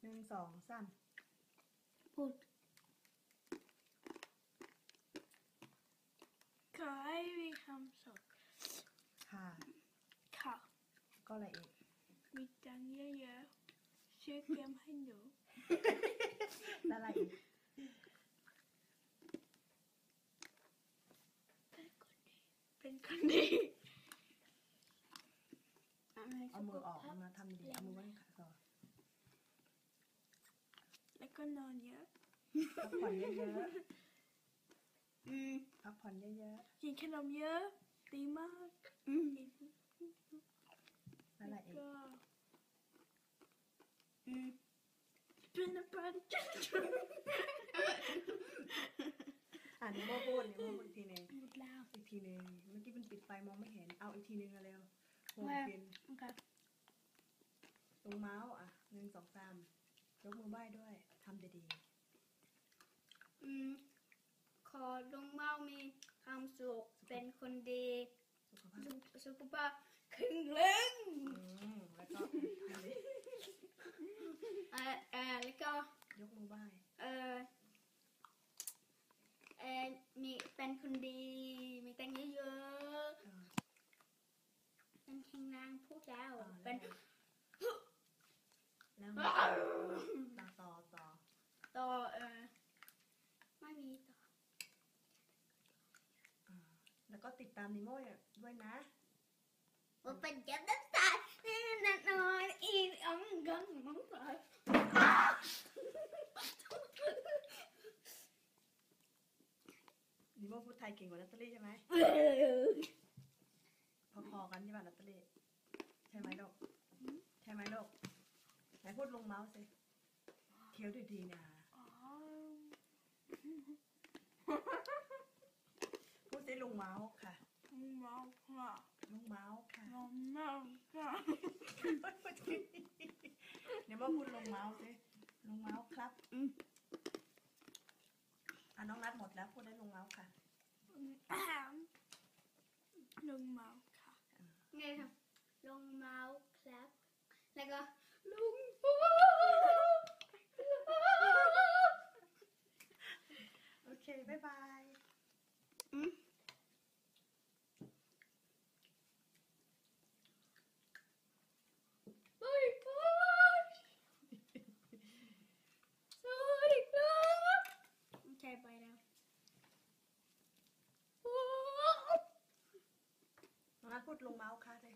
1 2 3พูดขอให้มีความสุขค่ะค่ะก็อะไรอีกมีตังค์เยอะๆซื้อเกมให้หนูแล้วอะไรอีกเป็นคนดีเอามือออกมาทำดีเอามือไว้ค่ะต่อแล้วก็นอนเยอะพักผ่อนเยอะๆพักผ่อนเยอะกินขนมเยอะดีมากๆอะไรอีกเป็นอะไรนี่โมพูดอีกทีนึงหมดแล้ว อีกทีนึงเมื่อกี้มันปิดไฟมองไม่เห็นเอาอีกทีนึงเร็วโหกินตรงเมาส์1 2 3ยกมือไหว้ด้วยทำดีขอดวงเมามีความสุขเป็นคนดีสุขภาพแข็งแรงแล้วก็ทำดีแล้วก็ยกมือไหว้มีเป็นคนดีมีตังค์เยอะๆเป็นแข็งแรงพูดแล้วเป็นแล้วต่อไม่มีต่อแล้วก็ติดตามนิโม่ด้วยนะว่าเป็นเจ้าน้ำตานี่นันนอนอีนอ่องกังน้องตายนิโม่พูดไทยเก่งกว่านัตเตอรี่ใช่ไหมพอๆกันใช่ป่ะนัตเตอรี่ใช่ไหมลูกใช่ไหมลูกไหนพูดลงเมาส์สิเคี้ยวดีๆนะพูดสิลุงเมาส์ค่ะลุงเมาค่ะลุงเมาส์ค่ะลุงเมาค่ะเดี๋ยวมาพูดลุงเมาส์สิลุงเมาส์ครับน้องนัดหมดแล้วพูดได้ลุงเมาส์ค่ะลุงเมาค่ะไงครับลุงเมาครับแล้วก็ลุงปูโอเคบ๊ายบายไปแล้วน้องนัดพูดลุงเมาส์ค่ะสิ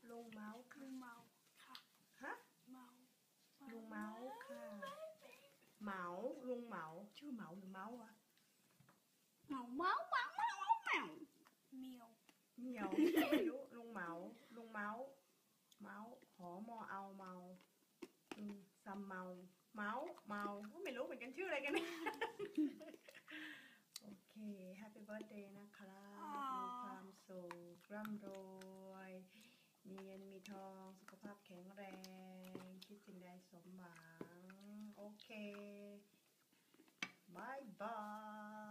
ลุงเมาส์ค่ะลุงเมาค่ะฮะเมาลุงเมาส์ค่ะเหมาลุงเหมาชื่อเหมาหรือเมาส์วะเมียวเหมียวไม่รู้ลุงเหมาลุงเมาส์เมาส์หอมอเอาเมาซัมเมาเมาก็ไม่รู้เหมือนกันชื่ออะไรกันเนี่ยโอเคแฮปปี้เบิร์ธเดย์นะครับมีความสุขร่ำรวยมีเงินมีทองสุขภาพแข็งแรงคิดสิ่งใดสมหวังโอเคบายบาย